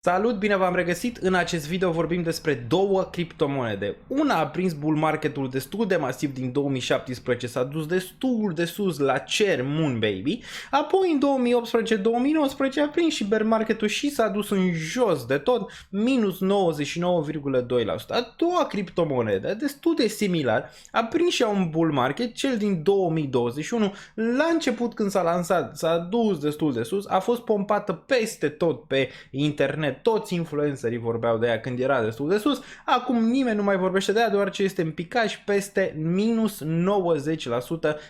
Salut, bine v-am regăsit! În acest video vorbim despre două criptomonede. Una a prins bull marketul destul de masiv din 2017, s-a dus destul de sus la cer Moon Baby, apoi în 2018-2019 a prins și bear marketul și s-a dus în jos de tot, minus 99,2%. A doua criptomonedă, destul de similar, a prins și un bull market, cel din 2021, la început când s-a lansat, s-a dus destul de sus, a fost pompată peste tot pe internet. Toți influencerii vorbeau de ea când era destul de sus, acum nimeni nu mai vorbește de ea deoarece este în picaj peste minus 90%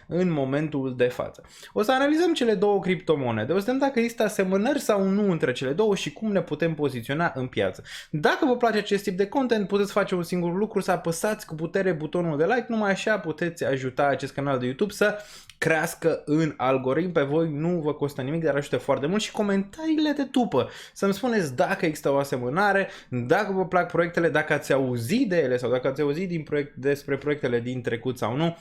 în momentul de față. O să analizăm cele două criptomonede, o să vedem dacă există asemănări sau nu între cele două și cum ne putem poziționa în piață. Dacă vă place acest tip de content, puteți face un singur lucru, să apăsați cu putere butonul de like, numai așa puteți ajuta acest canal de YouTube să crească în algoritm. Pe voi nu vă costă nimic, dar ajută foarte mult, și comentariile de după să-mi spuneți dacă există o asemănare, dacă vă plac proiectele, dacă ați auzit de ele sau dacă ați auzit despre proiectele din trecut sau nu.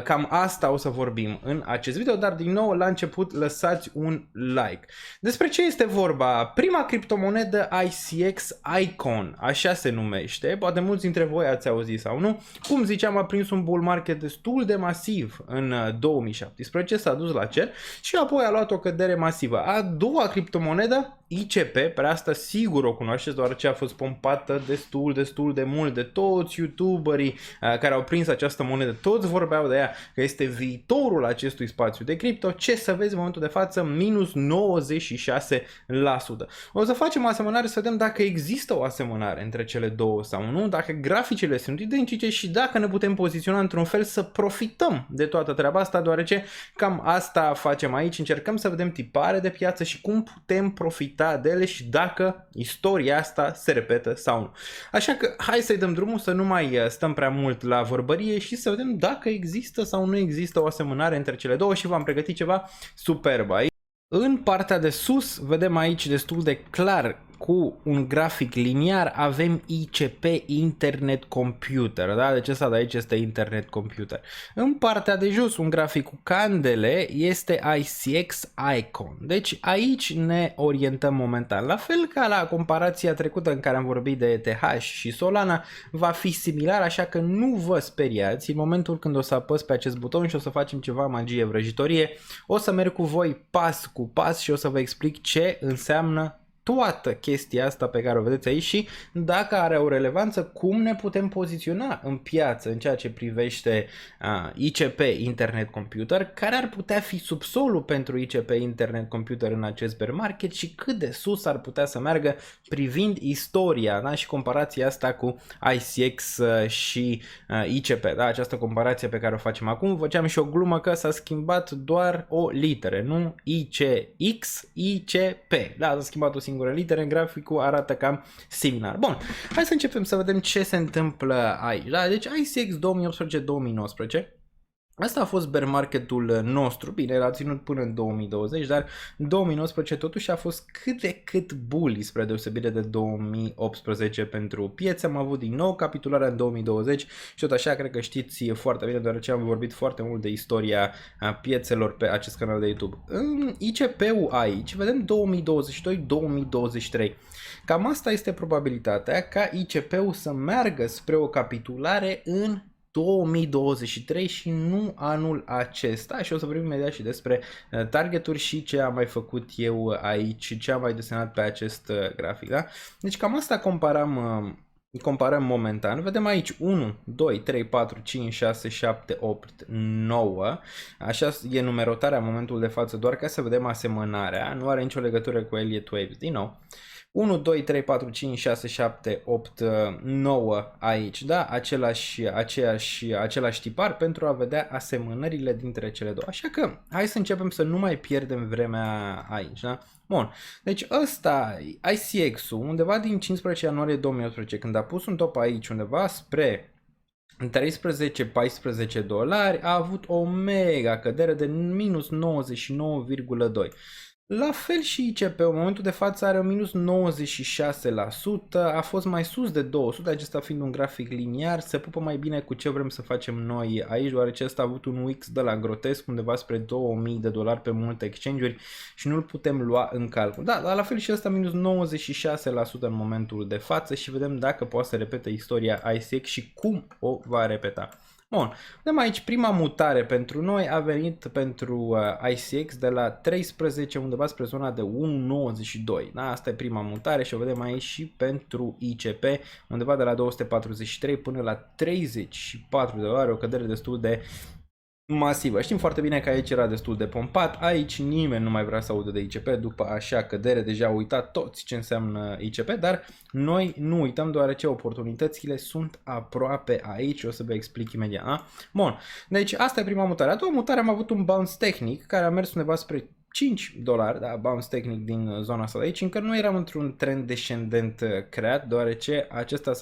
Cam asta o să vorbim în acest video, dar din nou la început lăsați un like. Despre ce este vorba? Prima criptomonedă ICX Icon, așa se numește, poate mulți dintre voi ați auzit sau nu. Cum ziceam, a prins un bull market destul de masiv în 2017, s-a dus la cer și apoi a luat o cădere masivă. A doua criptomonedă, ICP, pe asta sigur o cunoașteți, deoarece a fost pompată destul de mult de toți youtuberii care au prins această monedă, toți vorbeau de ea că este viitorul acestui spațiu de cripto. Ce să vezi în momentul de față? Minus 96%. O să facem o asemănare să vedem dacă există o asemănare între cele două sau nu, dacă graficele sunt identice și dacă ne putem poziționa într-un fel să profităm de toată treaba asta, deoarece cam asta facem aici, încercăm să vedem tipare de piață și cum putem profita de ele și dacă istoria asta se repetă sau nu. Așa că hai să-i dăm drumul, să nu mai stăm prea mult la vorbărie și să vedem dacă există sau nu există o asemănare între cele două, și v-am pregătit ceva superb aici. În partea de sus vedem aici destul de clar cu un grafic liniar avem ICP, Internet Computer, da? Deci ăsta de aici este Internet Computer. În partea de jos un grafic cu candele este ICX Icon. Deci aici ne orientăm momentan. La fel ca la comparația trecută în care am vorbit de ETH și Solana, va fi similar, așa că nu vă speriați. În momentul când o să apăs pe acest buton și o să facem ceva magie vrăjitorie, o să merg cu voi pas cu pas și o să vă explic ce înseamnă toată chestia asta pe care o vedeți aici și dacă are o relevanță, cum ne putem poziționa în piață în ceea ce privește ICP, Internet Computer, care ar putea fi subsolul pentru ICP, Internet Computer în acest bear market și cât de sus ar putea să meargă privind istoria, da? Și comparația asta cu ICX și ICP, da? Această comparație pe care o facem acum. Făceam și o glumă că s-a schimbat doar o literă, nu ICX, ICP, da? S-a schimbat o singură litere, în graficul arată cam similar. Bun, hai să începem să vedem ce se întâmplă aici. Da? Deci ICX 2018-2019, asta a fost bear marketul nostru, bine, l-a ținut până în 2020, dar 2019 totuși a fost cât de cât bully spre deosebire de 2018 pentru piețe. Am avut din nou capitularea în 2020 și tot așa cred că știți foarte bine, deoarece am vorbit foarte mult de istoria piețelor pe acest canal de YouTube. În ICP-ul aici vedem 2022-2023. Cam asta este probabilitatea ca ICP-ul să meargă spre o capitulare în 2023 și nu anul acesta, și o să vorbim imediat și despre targeturi și ce am mai făcut eu aici și ce am mai desenat pe acest grafic, da? Deci cam asta comparăm momentan. Vedem aici 1, 2, 3, 4, 5, 6, 7, 8, 9. Așa e numerotarea în momentul de față, doar ca să vedem asemănarea. Nu are nicio legătură cu Elliott Waves. Din nou. 1, 2, 3, 4, 5, 6, 7, 8, 9 aici, da? Același tipar pentru a vedea asemănările dintre cele două. Așa că hai să începem să nu mai pierdem vremea aici, da? Bun, deci ăsta, ICX-ul, undeva din 15 ianuarie 2018, când a pus un top aici, undeva spre 13-14 dolari, a avut o mega cădere de minus 99,2. La fel și ICP-ul, în momentul de față are un minus 96%, a fost mai sus de 200, acesta fiind un grafic liniar, se pupă mai bine cu ce vrem să facem noi aici, deoarece ăsta a avut un Wix de la grotesc, undeva spre $2000 pe multe exchange-uri și nu-l putem lua în calcul. Da, dar la fel și ăsta minus 96% în momentul de față și vedem dacă poate să repete istoria ICX și cum o va repeta. Bun, vedem aici prima mutare pentru noi a venit pentru ICX de la 13 undeva spre zona de 1.92. Da? Asta e prima mutare și o vedem aici și pentru ICP undeva de la 243 până la 34 de dolari, o cădere destul de masivă. Știm foarte bine că aici era destul de pompat, aici nimeni nu mai vrea să audă de ICP după așa cădere, deja au uitat toți ce înseamnă ICP, dar noi nu uităm deoarece oportunitățile sunt aproape aici, o să vă explic imediat. A? Bun, deci asta e prima mutare. A doua mutare am avut un bounce tehnic care a mers undeva spre $5, da, bounce tehnic din zona asta de aici, încă nu eram într-un trend descendent creat, deoarece acesta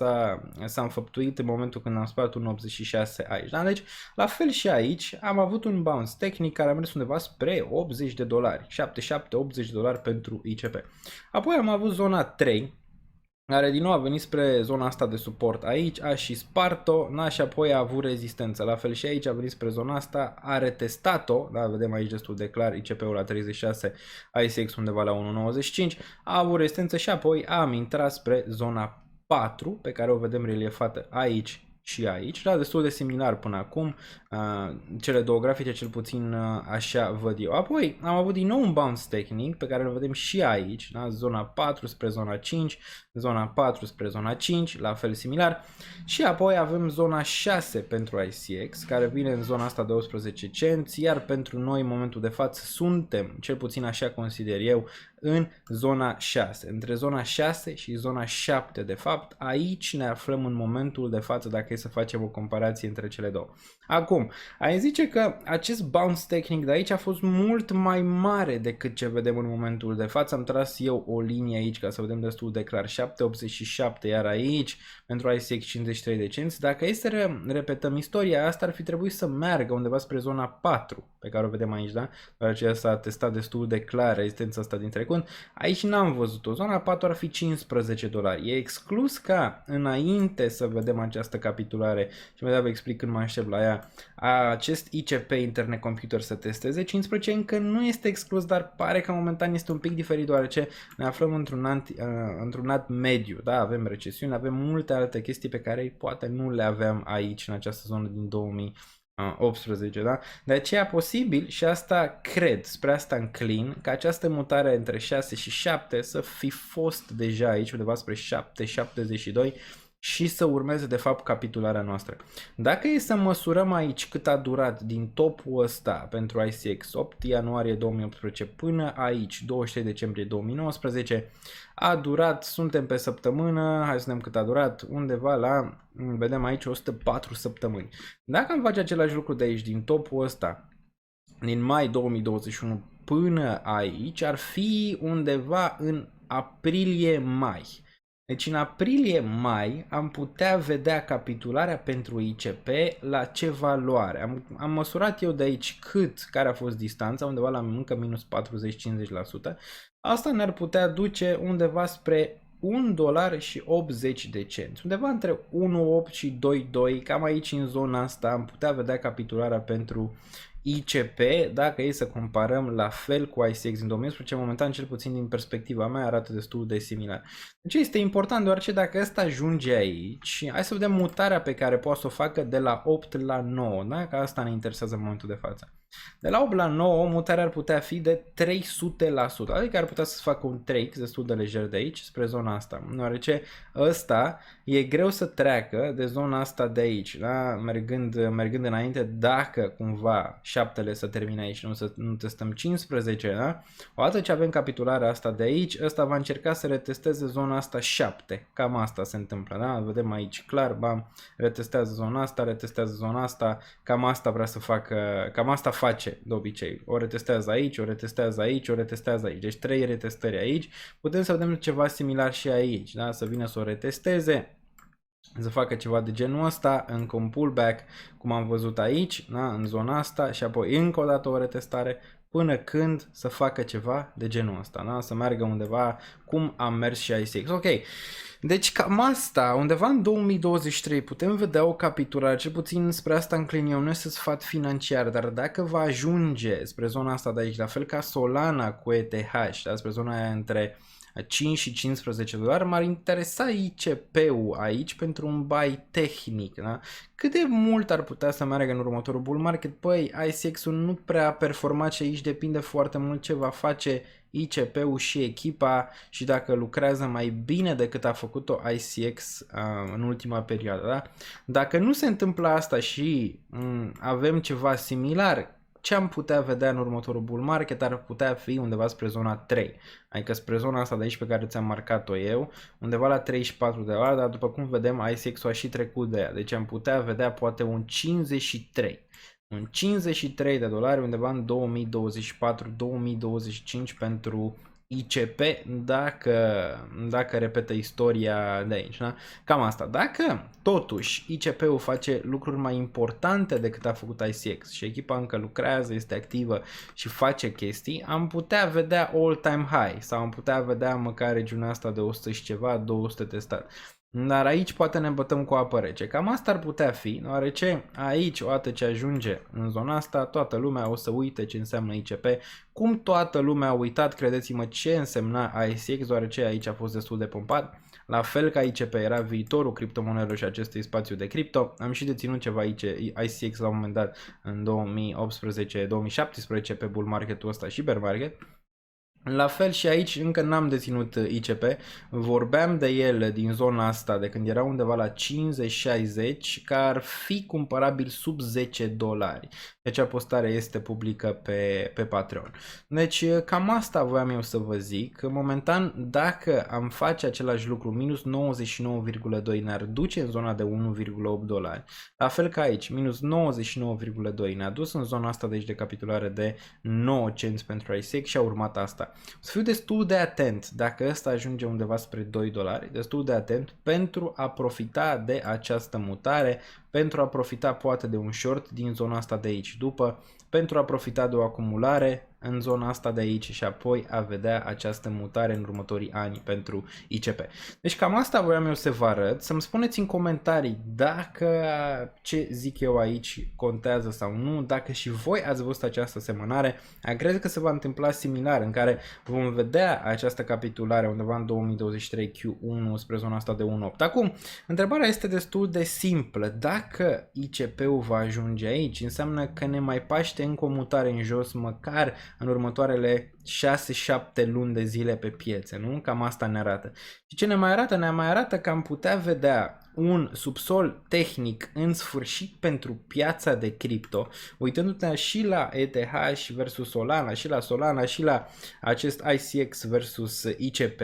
s-a înfăptuit în momentul când am spart un 86 aici, da? Deci, la fel și aici, am avut un bounce tehnic care a mers undeva spre $80, 77-80 dolari pentru ICP. Apoi am avut zona 3, care din nou a venit spre zona asta de suport aici, a și spart-o, și apoi a avut rezistență. La fel și aici a venit spre zona asta, a retestat-o, da, vedem aici destul de clar, ICP-ul la 36, ICX undeva la 1.95, a avut rezistență și apoi am intrat spre zona 4, pe care o vedem reliefată aici și aici, da, destul de similar până acum, cele două grafice cel puțin așa văd eu. Apoi am avut din nou un bounce tehnic pe care îl vedem și aici, da, zona 4 spre zona 5, zona 4 spre zona 5, la fel similar, și apoi avem zona 6 pentru ICX care vine în zona asta de 18 cenți, iar pentru noi în momentul de față suntem, cel puțin așa consider eu, în zona 6, între zona 6 și zona 7 de fapt, aici ne aflăm în momentul de față dacă e să facem o comparație între cele două. Acum, ai zice că acest bounce tehnic de aici a fost mult mai mare decât ce vedem în momentul de față, am tras eu o linie aici ca să vedem destul de clar, 7,87, iar aici pentru ICX 53 de cenți, dacă e să repetăm istoria asta ar fi trebuit să meargă undeva spre zona 4 pe care o vedem aici, da? Deoarece s-a testat destul de clar rezistența asta din trecut. Aici n-am văzut-o. Zona 4 ar fi $15. E exclus ca înainte să vedem această capitulare și mai vă explic când mă aștept la ea, acest ICP Internet Computer să testeze 15 încă nu este exclus, dar pare că momentan este un pic diferit deoarece ne aflăm într-un ad mediu, da? Avem recesiune, avem multe alte chestii pe care poate nu le aveam aici în această zonă din 2018, da? De aceea posibil și asta cred, spre asta înclin, că această mutare între 6 și 7 să fi fost deja aici undeva spre 7,72 și să urmeze de fapt capitularea noastră. Dacă e să măsurăm aici cât a durat din topul ăsta pentru ICX 8 ianuarie 2018 până aici 23 decembrie 2019, a durat, suntem pe săptămână, hai să vedem cât a durat, undeva la, vedem aici 104 săptămâni. Dacă am face același lucru de aici din topul ăsta din mai 2021 până aici, ar fi undeva în aprilie-mai. Deci în aprilie-mai am putea vedea capitularea pentru ICP la ce valoare. Am măsurat eu de aici care a fost distanța, undeva la încă minus 40-50%. Asta ne-ar putea duce undeva spre $1,80, undeva între 1,8 și 2,2, cam aici în zona asta am putea vedea capitularea pentru ICP, dacă e să comparăm la fel cu ICX din 2011, momentan cel puțin din perspectiva mea arată destul de similar. Deci este important deoarece dacă ăsta ajunge aici, hai să vedem mutarea pe care poate să o facă de la 8 la 9, da? Că asta ne interesează în momentul de față. De la 8 la 9, mutarea ar putea fi de 300%, adică ar putea să facă un 3x destul de lejer de aici spre zona asta, deoarece ăsta e greu să treacă de zona asta de aici, da? mergând înainte, dacă cumva 7-le să termine aici, nu testăm 15, da? Odată ce avem capitularea asta de aici, ăsta va încerca să retesteze zona asta 7, cam asta se întâmplă, da? Vedem aici clar, bam, retestează zona asta, cam asta vrea să facă, cam asta face de obicei, o retestează aici, o retestează aici, o retestează aici, deci 3 retestări aici, putem să vedem ceva similar și aici, da? Să vină să o retesteze, să facă ceva de genul ăsta, încă un pullback, cum am văzut aici, da? În zona asta și apoi încă o dată o retestare, până când să facă ceva de genul ăsta, da? Să meargă undeva cum a mers și ICX. Ok, deci cam asta, undeva în 2023 putem vedea o capitulare, cel puțin spre asta înclin eu, nu este sfat financiar, dar dacă va ajunge spre zona asta de aici, la fel ca Solana cu ETH, da? Spre zona aia între 5 și 15 dolari, m-ar interesa ICP-ul aici pentru un buy tehnic, da? Cât de mult ar putea să meargă în următorul bull market? Păi, ICX-ul nu prea a performat și aici depinde foarte mult ce va face ICP-ul și echipa și dacă lucrează mai bine decât a făcut-o ICX în ultima perioadă, da? Dacă nu se întâmplă asta și avem ceva similar, ce am putea vedea în următorul bull market ar putea fi undeva spre zona 3, adică spre zona asta de aici pe care ți-am marcat-o eu, undeva la 34 de dolari, dar după cum vedem ICX-ul a și trecut de ea, deci am putea vedea poate un 53. Un 53 de dolari undeva în 2024-2025 pentru ICP dacă repetă istoria de aici, da? Cam asta. Dacă totuși ICP-ul face lucruri mai importante decât a făcut ICX și echipa încă lucrează, este activă și face chestii, am putea vedea all-time high sau am putea vedea măcar regiunea asta de 100 și ceva, 200 testat. Dar aici poate ne bătăm cu apă rece. Cam asta ar putea fi, deoarece aici, odată ce ajunge în zona asta, toată lumea o să uite ce înseamnă ICP. Cum toată lumea a uitat, credeți-mă, ce însemna ICX, deoarece aici a fost destul de pompat. La fel ca ICP era viitorul criptomonelor și acestui spațiu de cripto. Am și deținut ceva ICX la un moment dat în 2018-2017 pe bull marketul ăsta și bear market. La fel și aici încă n-am deținut ICP, vorbeam de el din zona asta de când era undeva la 50-60 că ar fi cumpărabil sub 10 dolari. Deci postare este publică pe Patreon. Deci cam asta voiam eu să vă zic. Momentan dacă am face același lucru, minus 99,2 ne-ar duce în zona de 1,8 dolari. La fel ca aici, minus 99,2 ne-a dus în zona asta deci de capitulare de 9 cenți pentru ICX și a urmat asta. O să fiu destul de atent dacă ăsta ajunge undeva spre 2 dolari, destul de atent pentru a profita de această mutare, pentru a profita poate de un short din zona asta de aici, după pentru a profita de o acumulare în zona asta de aici și apoi a vedea această mutare în următorii ani pentru ICP. Deci cam asta voiam eu să vă arăt, să-mi spuneți în comentarii dacă ce zic eu aici contează sau nu, dacă și voi ați văzut această semănare, cred că se va întâmpla similar în care vom vedea această capitulare undeva în 2023 Q1 spre zona asta de 1.8. Acum, întrebarea este destul de simplă, dacă ICP-ul va ajunge aici, înseamnă că ne mai paște încă o mutare în jos măcar în următoarele 6-7 luni de zile pe piețe, nu? Cam asta ne arată. Și ce ne mai arată? Ne mai arată că am putea vedea un subsol tehnic în sfârșit pentru piața de cripto, uitându-te și la ETH versus Solana, și la Solana, și la acest ICX versus ICP,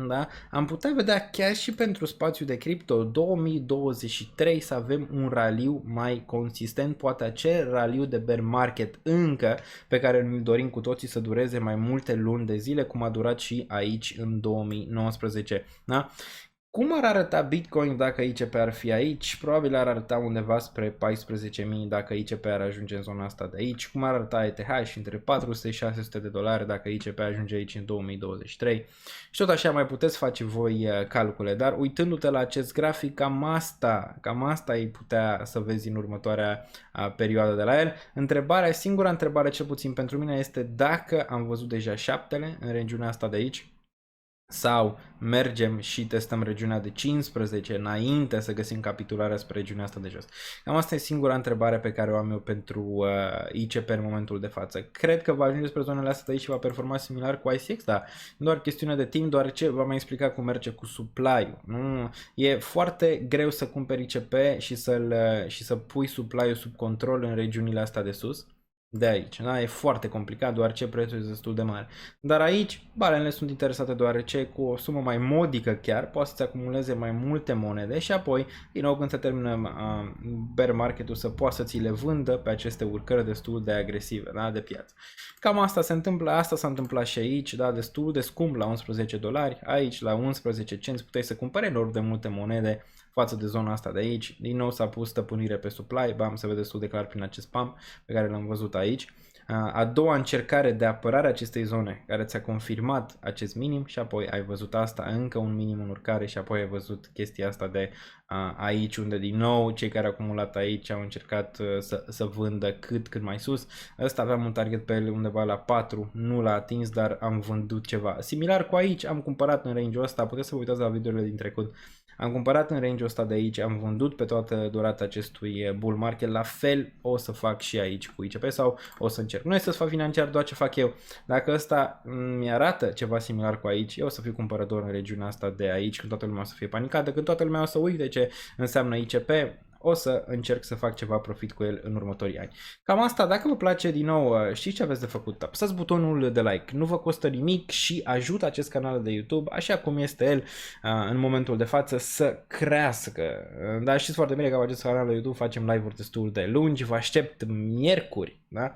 da? Am putea vedea chiar și pentru spațiul de cripto 2023 să avem un raliu mai consistent, poate acel raliu de bear market încă pe care ne dorim cu toții să dureze mai multe luni de zile, cum a durat și aici în 2019, da? Cum ar arăta Bitcoin dacă ICP ar fi aici? Probabil ar arăta undeva spre 14.000 dacă ICP ar ajunge în zona asta de aici. Cum ar arăta ETH și între 400 și 600 de dolari dacă ICP ajunge aici în 2023. Și tot așa mai puteți face voi calcule, dar uitându-te la acest grafic, cam asta ai putea să vezi în următoarea perioadă de la el. Singura întrebare cel puțin pentru mine este dacă am văzut deja șaptele în regiunea asta de aici, sau mergem și testăm regiunea de 15 înainte să găsim capitularea spre regiunea asta de jos. Cam asta e singura întrebare pe care o am eu pentru ICP în momentul de față. Cred că va ajunge spre zonele astea de aici și va performa similar cu ICX, dar doar chestiune de timp, doar ce v-am mai explicat cum merge cu supply-ul. Nu? E foarte greu să cumperi ICP și să pui supply-ul sub control în regiunile astea de sus. De aici, da? E foarte complicat, deoarece prețul este destul de mare. Dar aici, balenele sunt interesate deoarece cu o sumă mai modică chiar poți să-ți acumuleze mai multe monede și apoi, din nou când se termină bear market-ul, să poată să ți le vândă pe aceste urcări destul de agresive, da? De piață. Cam asta se întâmplă, asta s-a întâmplat și aici, da? Destul de scump la 11 dolari, aici la 11 cenți puteai să cumperi enorm de multe monede față de zona asta de aici. Din nou s-a pus stăpânire pe supply, bam, se vede destul de clar prin acest pump pe care l-am văzut aici. a doua încercare de apărare a acestei zone care ți-a confirmat acest minim și apoi ai văzut asta, încă un minim în urcare și apoi ai văzut chestia asta de aici unde din nou cei care au acumulat aici au încercat să vândă cât mai sus. Ăsta aveam un target pe el undeva la 4, nu l-a atins, dar am vândut ceva. Similar cu aici, am cumpărat în range-ul ăsta, puteți să vă uitați la videourile din trecut. Am cumpărat în range-ul ăsta de aici, am vândut pe toată durata acestui bull market, la fel o să fac și aici cu ICP sau o să încerc. Nu este să fac financiar doar ce fac eu. Dacă ăsta mi-arată ceva similar cu aici, eu o să fiu cumpărător în regiunea asta de aici, când toată lumea o să fie panicată, când toată lumea o să uite ce înseamnă ICP, o să încerc să fac ceva profit cu el în următorii ani. Cam asta, dacă vă place din nou, știți ce aveți de făcut? Apăsați butonul de like, nu vă costă nimic și ajută acest canal de YouTube, așa cum este el în momentul de față, să crească. Dar știți foarte bine că pe acest canal de YouTube facem live-uri destul de lungi, vă aștept miercuri, da?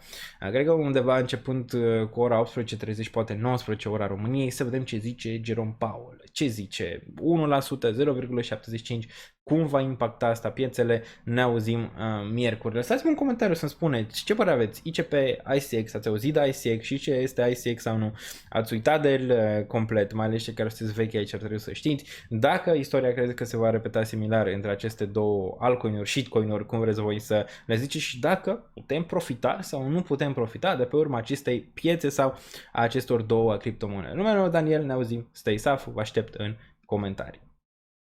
Cred că undeva începând cu ora 18:30, poate 19 ora României, să vedem ce zice Jerome Powell. Ce zice? 1%, 0,75%, cum va impacta asta piețele? Ne auzim miercuri. Lăsați-mi un comentariu să-mi spuneți ce părere aveți. ICP, ICX, ați auzit de ICX și ce este ICX sau nu? Ați uitat de el complet, mai ales cei care sunteți vechi aici ar trebui să știți. Dacă istoria crede că se va repeta similar între aceste două altcoin-uri, shitcoin-uri, cum vreți voi să le ziceți, și dacă putem profita sau nu putem profita de pe urma acestei piețe sau a acestor două criptomonede. Numele meu Daniel, ne auzim, stay safe, vă aștept în comentarii.